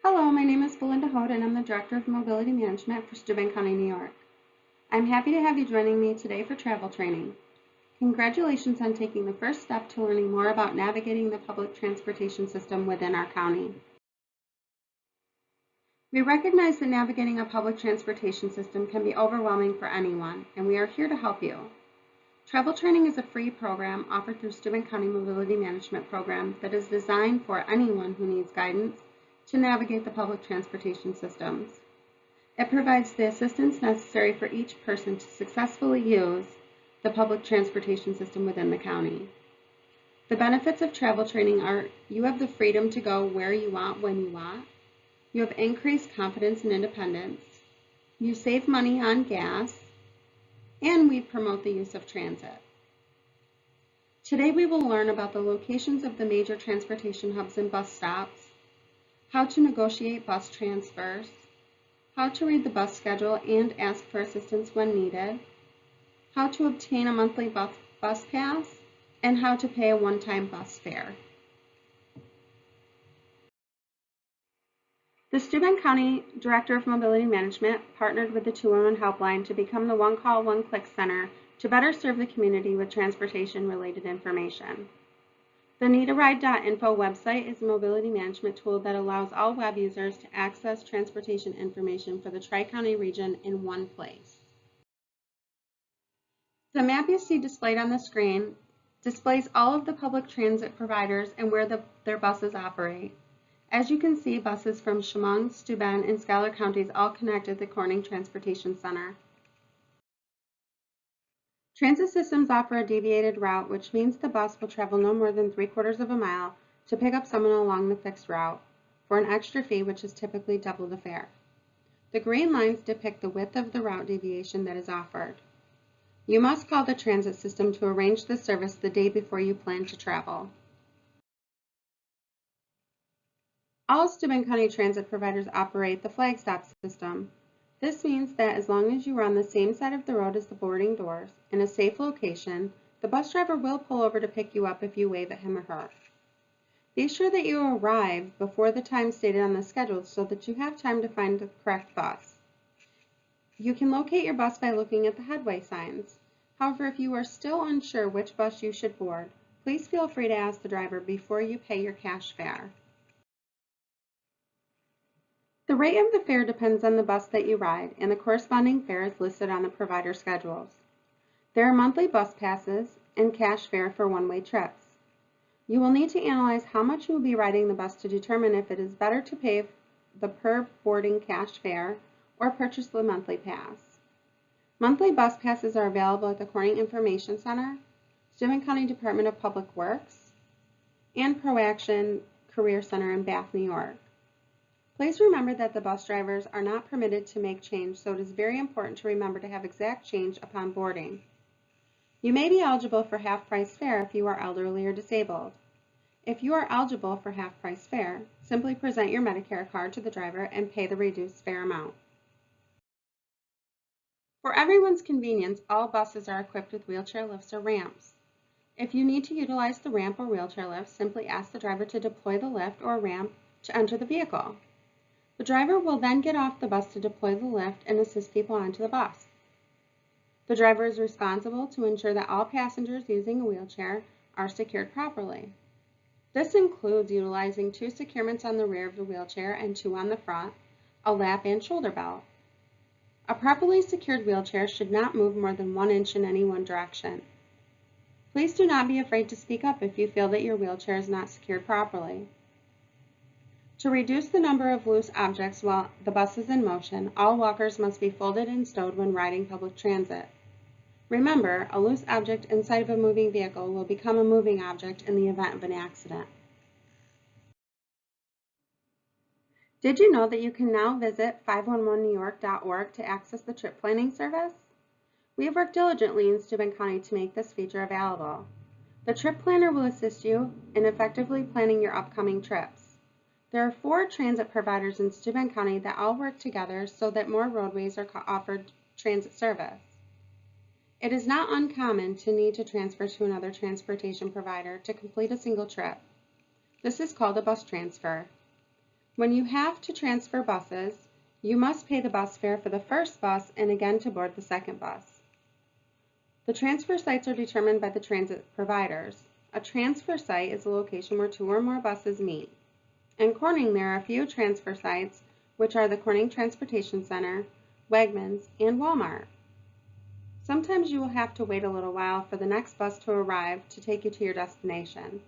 Hello, my name is Belinda Hood and I'm the Director of Mobility Management for Steuben County, New York. I'm happy to have you joining me today for travel training. Congratulations on taking the first step to learning more about navigating the public transportation system within our county. We recognize that navigating a public transportation system can be overwhelming for anyone, and we are here to help you. Travel training is a free program offered through Steuben County Mobility Management Program that is designed for anyone who needs guidance to navigate the public transportation systems. It provides the assistance necessary for each person to successfully use the public transportation system within the county. The benefits of travel training are you have the freedom to go where you want when you want, you have increased confidence and independence, you save money on gas, and we promote the use of transit. Today we will learn about the locations of the major transportation hubs and bus stops, how to negotiate bus transfers, how to read the bus schedule and ask for assistance when needed, how to obtain a monthly bus pass, and how to pay a one-time bus fare. The Steuben County Director of Mobility Management partnered with the 211 Helpline to become the One Call, One Click Center to better serve the community with transportation-related information. The needaride.info website is a mobility management tool that allows all web users to access transportation information for the Tri-County region in one place. The map you see displayed on the screen displays all of the public transit providers and where their buses operate. As you can see, buses from Chemung, Steuben, and Schuyler counties all connect at the Corning Transportation Center. Transit systems offer a deviated route, which means the bus will travel no more than 3/4 of a mile to pick up someone along the fixed route for an extra fee, which is typically double the fare. The green lines depict the width of the route deviation that is offered. You must call the transit system to arrange the service the day before you plan to travel. All Steuben County transit providers operate the flag stop system. This means that as long as you are on the same side of the road as the boarding doors, in a safe location, the bus driver will pull over to pick you up if you wave at him or her. Be sure that you arrive before the time stated on the schedule so that you have time to find the correct bus. You can locate your bus by looking at the headway signs. However, if you are still unsure which bus you should board, please feel free to ask the driver before you pay your cash fare. The rate of the fare depends on the bus that you ride, and the corresponding fare is listed on the provider schedules. There are monthly bus passes and cash fare for one-way trips. You will need to analyze how much you will be riding the bus to determine if it is better to pay the per boarding cash fare or purchase the monthly pass. Monthly bus passes are available at the Corning Information Center, Steuben County Department of Public Works, and ProAction Career Center in Bath, New York. Please remember that the bus drivers are not permitted to make change, so it is very important to remember to have exact change upon boarding. You may be eligible for half-price fare if you are elderly or disabled. If you are eligible for half-price fare, simply present your Medicare card to the driver and pay the reduced fare amount. For everyone's convenience, all buses are equipped with wheelchair lifts or ramps. If you need to utilize the ramp or wheelchair lift, simply ask the driver to deploy the lift or ramp to enter the vehicle. The driver will then get off the bus to deploy the lift and assist people onto the bus. The driver is responsible to ensure that all passengers using a wheelchair are secured properly. This includes utilizing 2 securements on the rear of the wheelchair and 2 on the front, a lap and shoulder belt. A properly secured wheelchair should not move more than 1 inch in any one direction. Please do not be afraid to speak up if you feel that your wheelchair is not secured properly. To reduce the number of loose objects while the bus is in motion, all walkers must be folded and stowed when riding public transit. Remember, a loose object inside of a moving vehicle will become a moving object in the event of an accident. Did you know that you can now visit 511newyork.org to access the trip planning service? We have worked diligently in Steuben County to make this feature available. The trip planner will assist you in effectively planning your upcoming trips. There are 4 transit providers in Steuben County that all work together so that more roadways are offered transit service. It is not uncommon to need to transfer to another transportation provider to complete a single trip. This is called a bus transfer. When you have to transfer buses, you must pay the bus fare for the first bus and again to board the second bus. The transfer sites are determined by the transit providers. A transfer site is a location where two or more buses meet. In Corning, there are a few transfer sites, which are the Corning Transportation Center, Wegmans, and Walmart. Sometimes you will have to wait a little while for the next bus to arrive to take you to your destination.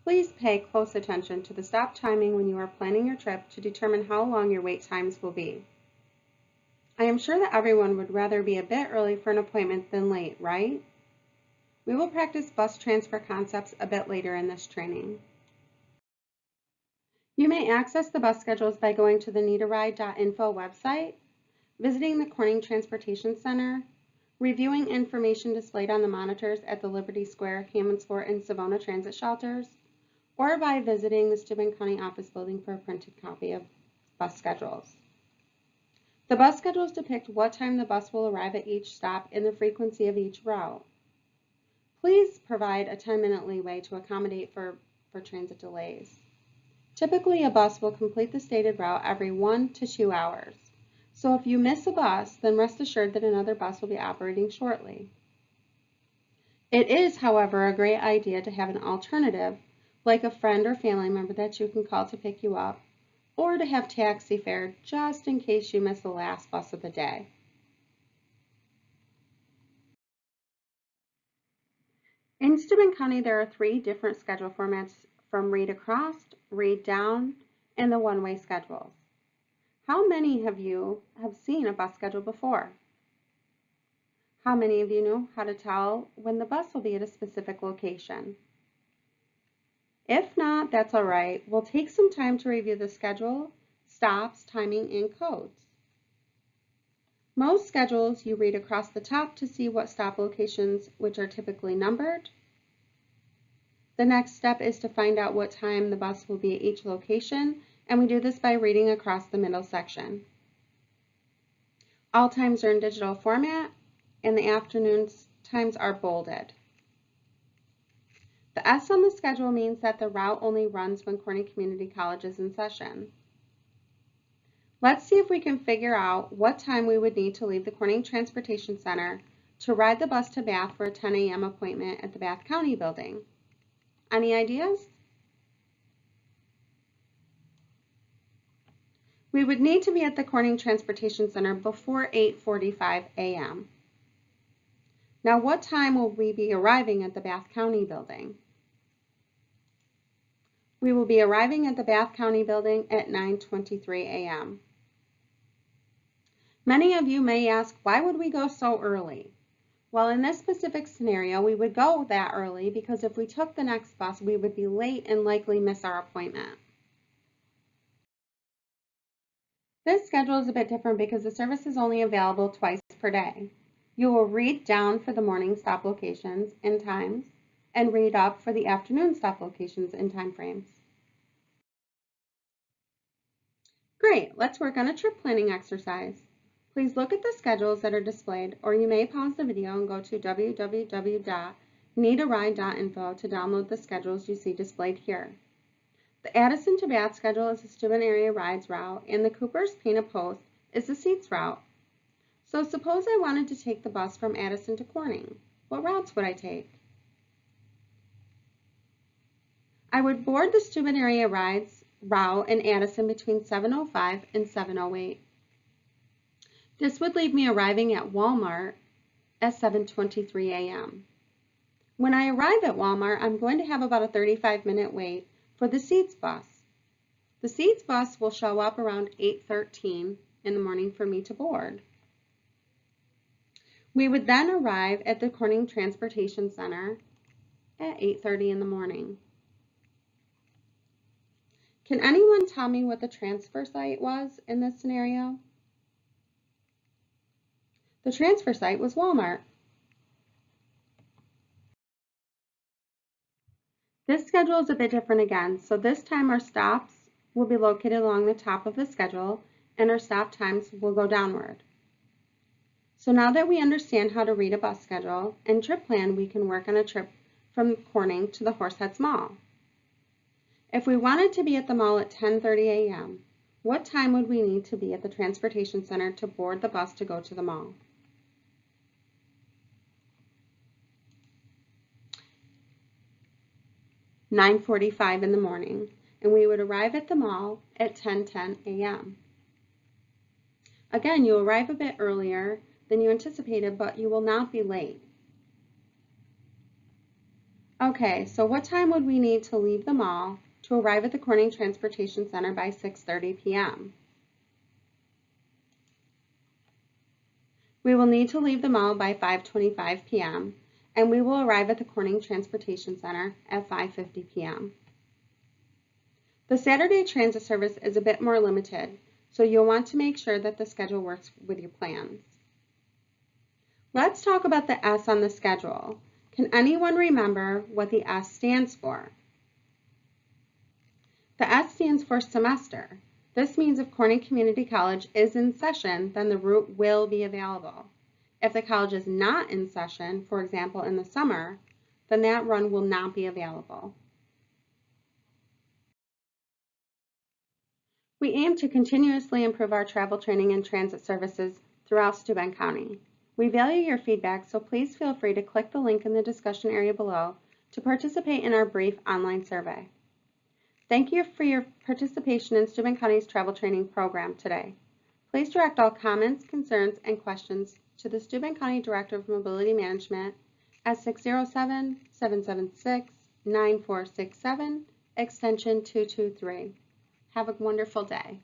Please pay close attention to the stop timing when you are planning your trip to determine how long your wait times will be. I am sure that everyone would rather be a bit early for an appointment than late, right? We will practice bus transfer concepts a bit later in this training. You may access the bus schedules by going to the needaride.info website, visiting the Corning Transportation Center, reviewing information displayed on the monitors at the Liberty Square, Hammondsport, and Savona transit shelters, or by visiting the Steuben County office building for a printed copy of bus schedules. The bus schedules depict what time the bus will arrive at each stop and the frequency of each route. Please provide a 10-minute leeway to accommodate for transit delays. Typically, a bus will complete the stated route every 1 to 2 hours. So if you miss a bus, then rest assured that another bus will be operating shortly. It is, however, a great idea to have an alternative, like a friend or family member that you can call to pick you up, or to have taxi fare just in case you miss the last bus of the day. In Steuben County, there are 3 different schedule formats from read across, read down, and the one-way schedules. How many of you have seen a bus schedule before? How many of you know how to tell when the bus will be at a specific location? If not, that's all right. We'll take some time to review the schedule, stops, timing, and codes. Most schedules you read across the top to see what stop locations, which are typically numbered. The next step is to find out what time the bus will be at each location, and we do this by reading across the middle section. All times are in digital format, and the afternoon times are bolded. The S on the schedule means that the route only runs when Corning Community College is in session. Let's see if we can figure out what time we would need to leave the Corning Transportation Center to ride the bus to Bath for a 10 a.m. appointment at the Bath County building. Any ideas? We would need to be at the Corning Transportation Center before 8:45 a.m. Now, what time will we be arriving at the Bath County building? We will be arriving at the Bath County building at 9:23 a.m. Many of you may ask, why would we go so early? Well, in this specific scenario, we would go that early because if we took the next bus, we would be late and likely miss our appointment. This schedule is a bit different because the service is only available twice per day. You will read down for the morning stop locations and times, and read up for the afternoon stop locations and time frames. Great, let's work on a trip planning exercise. Please look at the schedules that are displayed, or you may pause the video and go to www.needaride.info to download the schedules you see displayed here. The Addison to Bath schedule is the Steuben area rides route, and the Cooper's Painted Post is the seats route. So suppose I wanted to take the bus from Addison to Corning. What routes would I take? I would board the Steuben area rides route in Addison between 7:05 and 7:08. This would leave me arriving at Walmart at 7:23 a.m. When I arrive at Walmart, I'm going to have about a 35-minute wait for the Seats bus. The Seats bus will show up around 8:13 in the morning for me to board. We would then arrive at the Corning Transportation Center at 8:30 in the morning. Can anyone tell me what the transfer site was in this scenario? The transfer site was Walmart. This schedule is a bit different again, so this time our stops will be located along the top of the schedule and our stop times will go downward. So now that we understand how to read a bus schedule and trip plan, we can work on a trip from Corning to the Horseheads Mall. If we wanted to be at the mall at 10:30 a.m., what time would we need to be at the transportation center to board the bus to go to the mall? (9:45 in the morning), and we would arrive at the mall at 10:10 a.m. Again, you arrive a bit earlier than you anticipated, but you will not be late. Okay, so what time would we need to leave the mall to arrive at the Corning Transportation Center by 6:30 p.m.? We will need to leave the mall by 5:25 p.m. and we will arrive at the Corning Transportation Center at 5:50 p.m. The Saturday transit service is a bit more limited, so you'll want to make sure that the schedule works with your plans. Let's talk about the S on the schedule. Can anyone remember what the S stands for? The S stands for semester. This means if Corning Community College is in session, then the route will be available. If the college is not in session, for example in the summer, then that run will not be available. We aim to continuously improve our travel training and transit services throughout Steuben County. We value your feedback, so please feel free to click the link in the discussion area below to participate in our brief online survey. Thank you for your participation in Steuben County's travel training program today. Please direct all comments, concerns, and questions to the Steuben County Director of Mobility Management at 607-776-9467, extension 223. Have a wonderful day.